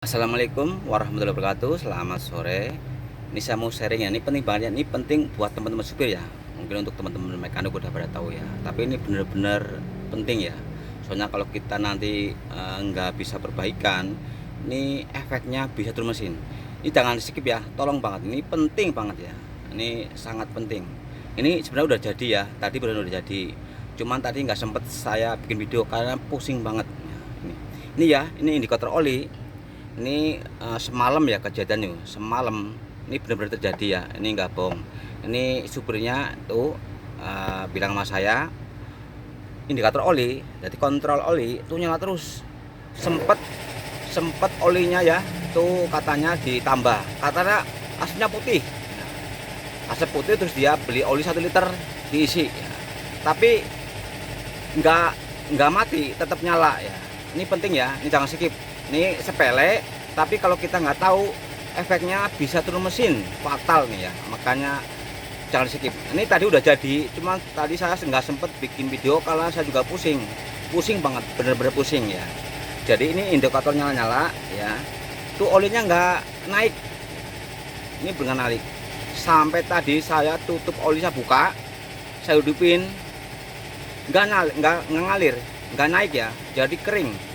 Assalamualaikum warahmatullahi wabarakatuh. Selamat sore. Ini saya mau sharing ya. Ini penting banget ya. Ini penting buat teman-teman supir ya. Mungkin untuk teman-teman mekanik udah pada tahu ya. Tapi ini benar-benar penting ya. Soalnya kalau kita nanti nggak bisa perbaikan, ini efeknya bisa turun mesin. Ini jangan skip ya. Tolong banget. Ini penting banget ya. Ini sangat penting. Ini sebenarnya udah jadi ya. Tadi benar udah jadi. Cuman tadi nggak sempet saya bikin video karena pusing banget. Ini ya. Ini indikator oli. Ini semalam ya kejadian nih, semalam ini benar-benar terjadi ya, ini nggak bohong. Ini supirnya tuh bilang sama saya indikator oli, jadi kontrol oli tuh nyala terus. Sempet olinya ya tuh katanya ditambah, katanya asapnya putih, asap putih, terus dia beli oli 1 liter diisi ya. Tapi nggak mati, tetap nyala ya. Ini penting ya, ini jangan skip. Ini sepele, tapi kalau kita nggak tahu efeknya bisa turun mesin, fatal nih ya. Makanya jangan skip. Ini tadi udah jadi, cuma tadi saya nggak sempet bikin video karena saya juga pusing banget, bener-bener pusing ya. Jadi ini indikator nyala-nyala ya, tuh olinya nggak naik, ini benar naik. Sampai tadi saya tutup oli, saya buka, saya hidupin, nggak ngalir, nggak naik ya, jadi kering.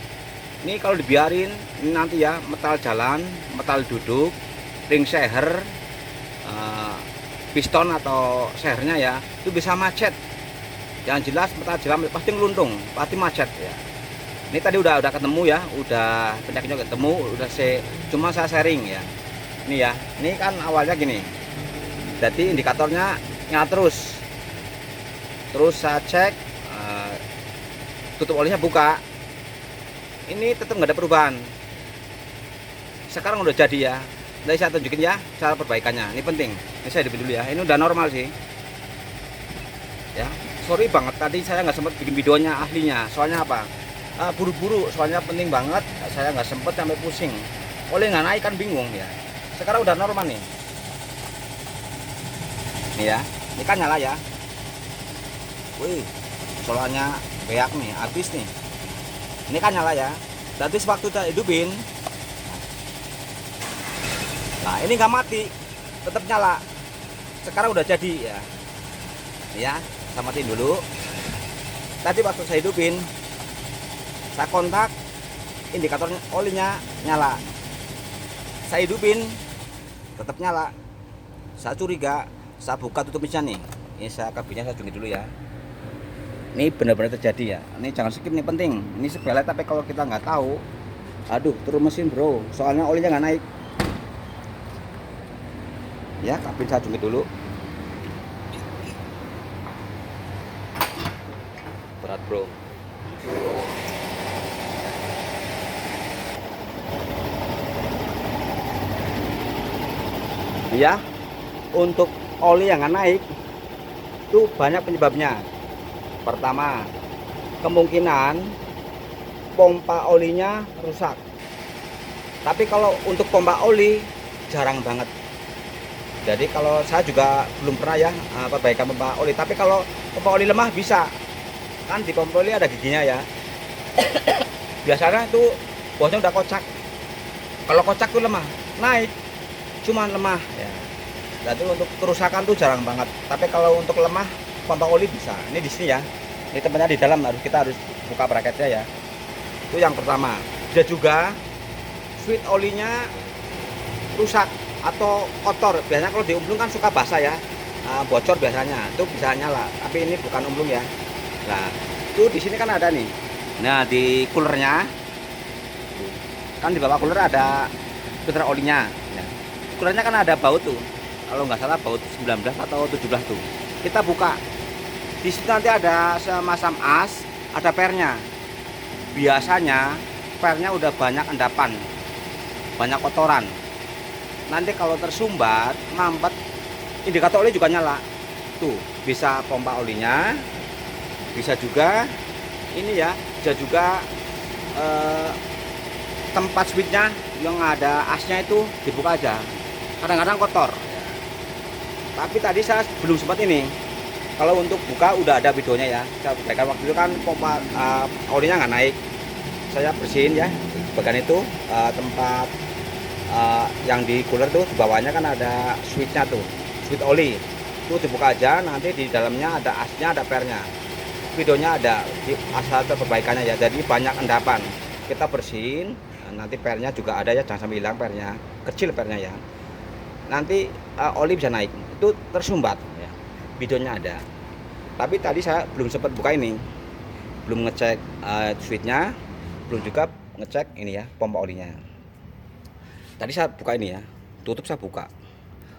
Ini kalau dibiarin ini nanti ya, metal jalan, metal duduk, ring seher, piston atau sehernya ya, itu bisa macet. Yang jelas metal jalan pasti ngeluntung, pasti macet ya. Ini tadi udah ketemu ya, udah penyakitnya ketemu, cuma saya sharing ya. Ini ya, ini kan awalnya gini. Jadi indikatornya nyala terus. Terus saya cek, tutup olinya buka. Ini tetap nggak ada perubahan. Sekarang udah jadi ya. Nanti saya tunjukin ya cara perbaikannya. Ini penting. Ini saya hidupin dulu ya. Ini udah normal sih. Ya, sorry banget tadi saya nggak sempat bikin videonya ahlinya. Soalnya apa? Buru-buru. Soalnya penting banget. Saya nggak sempet sampai pusing. Oleh nggak naik kan bingung ya. Sekarang udah normal nih. Nih ya. Ini kan nyala ya. Wih, soalnya beak nih, habis nih. Ini kan nyala ya. Berarti sewaktu kita hidupin, nah ini nggak mati, tetap nyala. Sekarang udah jadi ya. Ya, saya matiin dulu. Tadi waktu saya hidupin, saya kontak, indikator olinya nyala. Saya hidupin, tetap nyala. Saya curiga, saya buka tutup mesinnya nih. Ini saya kabinnya saya jungkir dulu ya. Ini benar-benar terjadi ya. Ini jangan skip, nih penting. Ini sepele tapi kalau kita nggak tahu, aduh turun mesin bro. Soalnya olinya nggak naik. Ya, kabin saya jungkir dulu. Berat bro. Ya, untuk oli yang nggak naik, itu banyak penyebabnya. Pertama, kemungkinan pompa olinya rusak. Tapi kalau untuk pompa oli jarang banget. Jadi kalau saya juga belum pernah ya perbaikan pompa oli. Tapi kalau pompa oli lemah bisa. Kan di pompa oli ada giginya ya. Biasanya itu bosnya udah kocak. Kalau kocak tuh lemah, naik. Cuman lemah ya. Jadi untuk kerusakan tuh jarang banget. Tapi kalau untuk lemah pompa oli bisa. Ini di sini ya. Ini tempatnya di dalam, kita harus buka bracketnya ya. Itu yang pertama. Bisa juga switch olinya rusak atau kotor. Biasanya kalau diumplung kan suka basah ya. Bocor biasanya. Itu bisa nyala. Tapi ini bukan umplung ya. Nah, itu di sini kan ada nih. Nah, di coolernya kan di bawah cooler ada filter olinya. Nah, coolernya kan ada baut tuh. Kalau nggak salah baut 19 atau 17 tuh. Kita buka, di situ nanti ada semacam as, ada pernya. Biasanya pernya udah banyak endapan, banyak kotoran. Nanti kalau tersumbat, mampet, indikator oli juga nyala. Tuh, bisa pompa olinya, bisa juga ini ya, bisa juga tempat switchnya yang ada asnya itu dibuka aja. Kadang-kadang kotor. Tapi tadi saya belum sempat ini. Kalau untuk buka udah ada videonya ya. Saya berikan waktu itu kan pompa olinya nggak naik. Saya bersihin ya. bagian itu tempat yang di cooler tuh di bawahnya kan ada switchnya tuh, switch oli itu dibuka aja, nanti di dalamnya ada asnya, ada pernya, videonya ada di asal perbaikannya ya. Jadi banyak endapan, kita bersihin. Nanti pernya juga ada ya, jangan sampai hilang pernya, kecil pernya ya. Nanti oli bisa naik, itu tersumbat ya, videonya ada. Tapi tadi saya belum sempat buka ini, belum ngecek switchnya, belum juga ngecek ini ya pompa olinya. Tadi saya buka ini ya, tutup saya buka,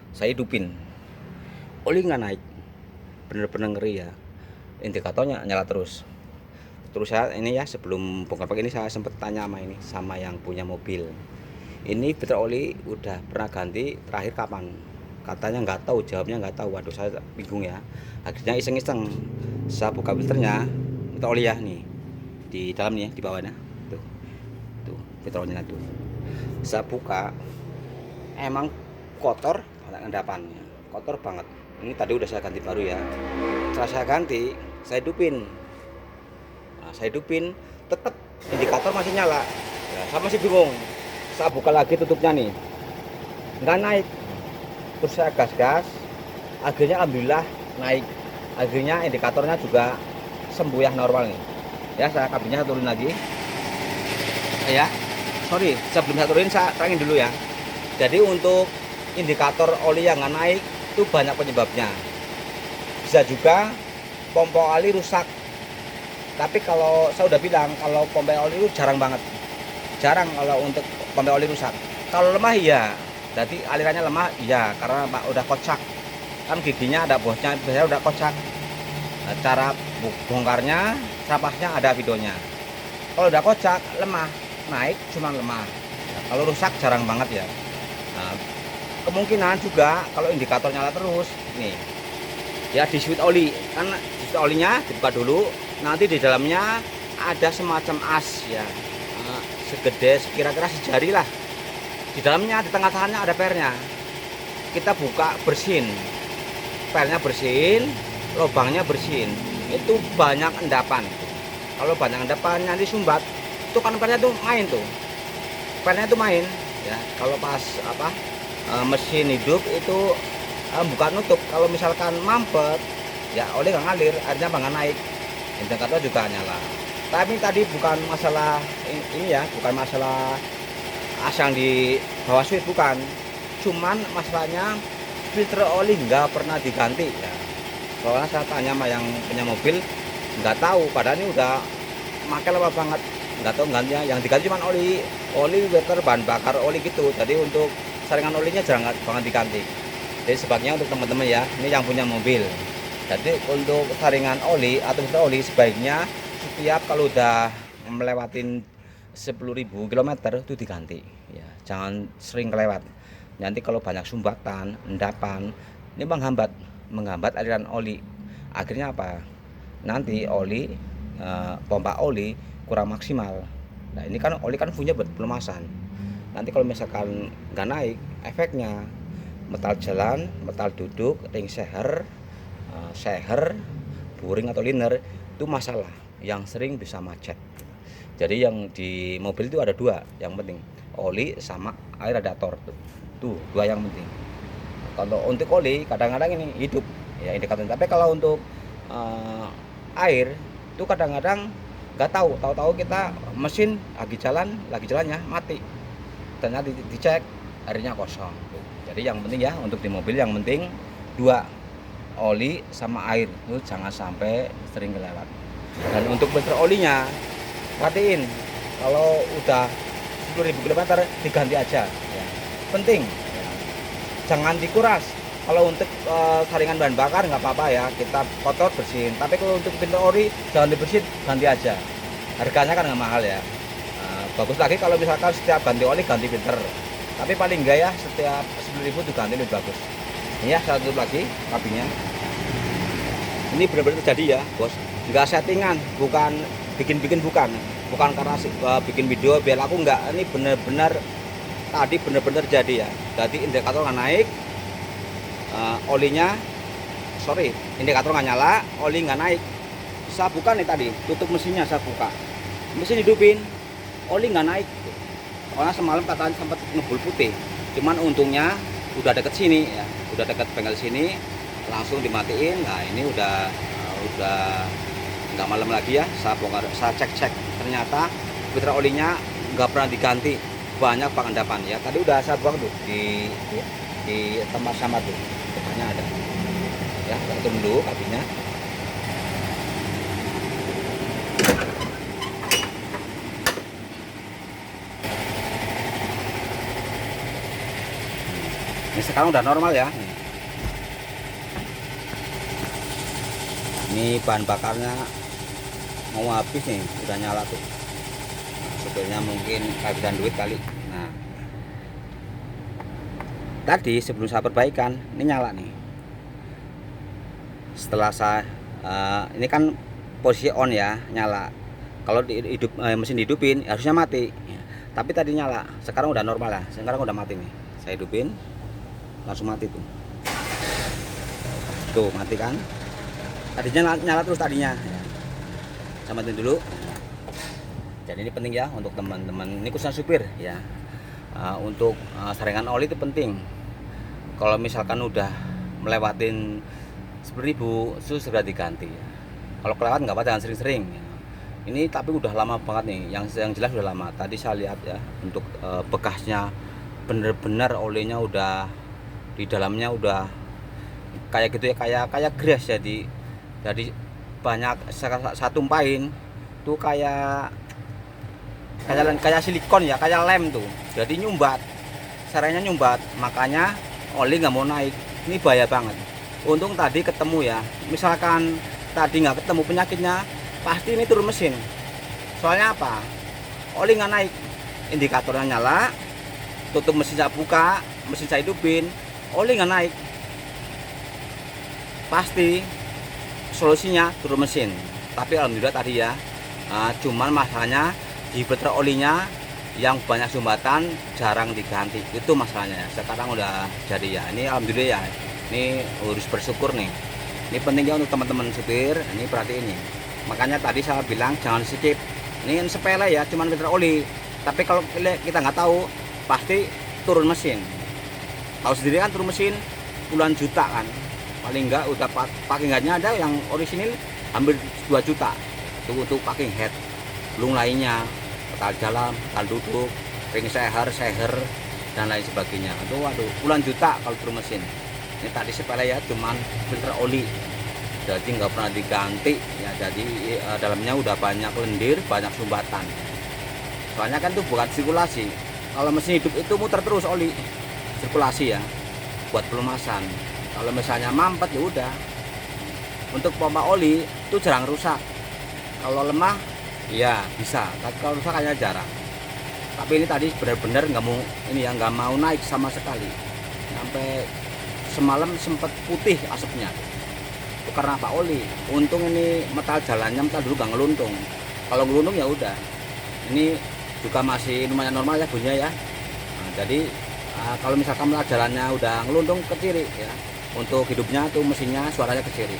saya hidupin, oli nggak naik, bener-bener ngeri ya. Indikatornya nyala terus. Terus saya ini ya, sebelum bongkar pakai ini saya sempat tanya sama yang punya mobil, ini filter oli udah pernah ganti terakhir kapan? Katanya nggak tahu, jawabnya nggak tahu. Waduh, saya bingung ya. Akhirnya iseng-iseng saya buka filternya, filter oli ya nih di dalam nih ya, di bawahnya tuh filter olinya tuh. Saya buka, emang kotor banget endapannya, kotor banget. Ini tadi udah saya ganti baru ya. Setelah saya ganti, saya hidupin. Nah, saya hidupin, tetap indikator masih nyala ya, saya masih bingung. Saya buka lagi tutupnya nih, nggak naik. Terus saya gas, akhirnya alhamdulillah naik. Akhirnya indikatornya juga sembuh ya, normal nih ya. Saya kabinnya turun lagi ya. Sorry, sebelum saya turunin saya terangin dulu ya. Jadi untuk indikator oli yang nggak naik itu banyak penyebabnya. Bisa juga pompa oli rusak. Tapi kalau saya udah bilang, kalau pompa oli itu jarang banget, jarang kalau untuk pompa oli rusak. Kalau lemah iya, jadi alirannya lemah iya, karena Pak udah kocak kan, giginya ada bosnya, biasanya udah kocak. Nah, cara bongkarnya, sapasnya ada videonya. Kalau udah kocak, lemah, naik cuma lemah. Nah, kalau rusak jarang banget ya. Nah, kemungkinan juga kalau indikator nyala terus nih ya, di switch oli kan, switch olinya dibuka dulu, nanti di dalamnya ada semacam as ya, segede kira-kira sejari lah. Di dalamnya, di tengah-tengahnya ada pernya. Kita buka, bersihin pernya, bersihin lubangnya, bersihin. Itu banyak endapan. Kalau banyak endapan nanti sumbat, itu kan pernya tuh main tuh, pernya tuh main ya. Kalau pas mesin hidup itu buka nutup, kalau misalkan mampet ya oli nggak ngalir, airnya nggak naik, indikator juga nyala. Tapi tadi bukan masalah ini ya, bukan masalah asal di bawah switch, bukan, cuman masalahnya filter oli nggak pernah diganti ya. Soalnya saya tanya sama yang punya mobil, nggak tahu, padahal ini udah makai lama banget, nggak tahu gantinya. Yang diganti cuma oli water, bahan bakar oli gitu. Jadi untuk saringan olinya jarang banget diganti. Jadi sebaiknya untuk teman-teman ya, ini yang punya mobil, jadi untuk saringan oli atau filter oli sebaiknya setiap kalau udah melewatin 10.000 km itu diganti ya, jangan sering kelewat. Nanti kalau banyak sumbatan, endapan, ini menghambat aliran oli. Akhirnya apa? Nanti oli pompa oli kurang maksimal. Nah, ini kan oli kan fungsinya buat pelumasan. Nanti kalau misalkan nggak naik, efeknya metal jalan, metal duduk, ring seher, buring atau liner itu masalah yang sering bisa macet. Jadi yang di mobil itu ada dua yang penting, oli sama air radiator tuh dua yang penting. Kalau untuk oli kadang-kadang ini hidup ya indikator, tapi kalau untuk air itu kadang-kadang nggak tahu kita mesin lagi jalannya mati, ternyata dicek airnya kosong. Jadi yang penting ya untuk di mobil yang penting dua, oli sama air, itu jangan sampai sering kelewat. Dan untuk filter olinya perhatiin, kalau udah 10.000 km diganti aja ya. Penting ya. Jangan dikuras. Kalau untuk saringan bahan bakar nggak apa-apa ya, kita kotor bersihin. Tapi kalau untuk filter oli jangan dibersihin, ganti aja. Harganya kan nggak mahal ya. Bagus lagi kalau misalkan setiap ganti oli ganti filter. Tapi paling enggak ya setiap 10.000 diganti lebih bagus. Ini ya satu lagi kabinnya. Ini benar-benar terjadi ya bos, nggak settingan, bukan bikin-bikin, bukan karena bikin video biar aku enggak. Ini benar-benar tadi benar-benar jadi ya. Jadi indikator nggak naik, indikator nggak nyala, oli nggak naik. Saya buka nih tadi, tutup mesinnya saya buka, mesin hidupin, oli nggak naik. Soalnya semalam katanya sempat ngebul putih, cuman untungnya udah deket sini ya, udah deket bengkel sini, langsung dimatiin. Nah ini udah nggak malam lagi ya, saya bongkar, saya cek ternyata filter olinya nggak pernah diganti, banyak pengendapan ya. Tadi udah saya buang tuh di tempat sama tuh, depannya ada ya. Kita tutup dulu kakinya. Ini sekarang udah normal ya. Ini bahan bakarnya mau habis nih, udah nyala tuh. Supirnya mungkin kehabisan duit kali. Nah, tadi sebelum saya perbaikan, ini nyala nih. Setelah saya ini kan posisi on ya, nyala. Kalau mesin dihidupin harusnya mati. Tapi tadi nyala, sekarang udah normal lah. Sekarang udah mati nih. Saya hidupin, langsung mati tuh. Tuh mati kan? Tadinya nyala terus tadinya. Saya matiin dulu. Jadi ini penting ya untuk teman-teman, ini khususnya supir ya. Untuk saringan oli itu penting. Kalau misalkan udah melewatin 10.000 itu segera diganti ya. Kalau kelewat nggak apa, jangan sering-sering ya. Ini tapi udah lama banget nih, yang jelas udah lama. Tadi saya lihat ya, untuk bekasnya bener-bener olinya udah di dalamnya udah kayak gitu ya, kayak gres. Jadi banyak saya tumpahin tuh kayak silikon ya, kayak lem tuh. Jadi nyumbat, saranya nyumbat, makanya oli nggak mau naik. Ini bahaya banget. Untung tadi ketemu ya. Misalkan tadi nggak ketemu penyakitnya, pasti ini turun mesin. Soalnya apa? Oli nggak naik, indikatornya nyala, tutup mesin saya buka, mesin saya hidupin, oli nggak naik. Pasti solusinya turun mesin. Tapi alhamdulillah tadi ya, cuman masalahnya di filter olinya yang banyak sumbatan jarang diganti, itu masalahnya. Sekarang udah jadi ya, ini alhamdulillah ya. Ini harus bersyukur nih. Ini pentingnya untuk teman-teman supir, ini perhatiin nih. Makanya tadi saya bilang jangan skip. Ini sepele ya, cuman filter oli. Tapi kalau kita nggak tahu, pasti turun mesin. Tahu sendiri kan turun mesin puluhan juta kan. Paling enggak udah packing headnya ada yang orisinil hampir 2 juta. Itu untuk packing head. Belum lainnya, petal dalam, petal duduk, ring seher, dan lain sebagainya. Itu waduh, puluhan juta kalau turun mesin. Ini tadi sepele ya, cuman filter oli. Jadi nggak pernah diganti ya. Jadi dalamnya udah banyak lendir, banyak sumbatan. Soalnya kan itu bukan sirkulasi. Kalau mesin hidup itu muter terus oli, sirkulasi ya, buat pelumasan. Kalau misalnya mampet ya udah. Untuk pompa oli itu jarang rusak. Kalau lemah ya bisa, tapi kalau rusak kayaknya jarang. Tapi ini tadi benar-benar nggak mau ini ya, nggak mau naik sama sekali. Sampai semalam sempat putih asapnya. Itu karena apa? Oli. Untung ini metal jalannya metal dulu nggak ngeluntung. Kalau ngeluntung ya udah. Ini juga masih lumayan normal ya bunyinya ya. Nah, jadi kalau misalkan metal jalannya udah ngeluntung ke kiri ya. Untuk hidupnya tuh mesinnya suaranya ke kiri.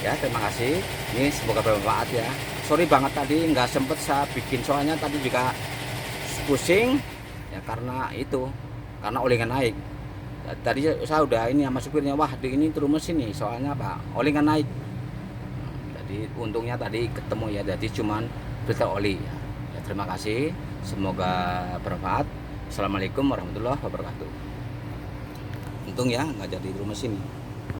Ya terima kasih. Ini semoga bermanfaat ya. Sorry banget tadi nggak sempet saya bikin, soalnya tadi juga pusing ya karena oli nggak naik. Tadi saya udah ini sama supirnya, wah ini turun mesin nih, soalnya apa, oli nggak naik. Jadi untungnya tadi ketemu ya, jadi cuman filter oli ya. Terima kasih, semoga bermanfaat. Assalamualaikum warahmatullahi wabarakatuh. Untung ya nggak jadi turun mesin nih.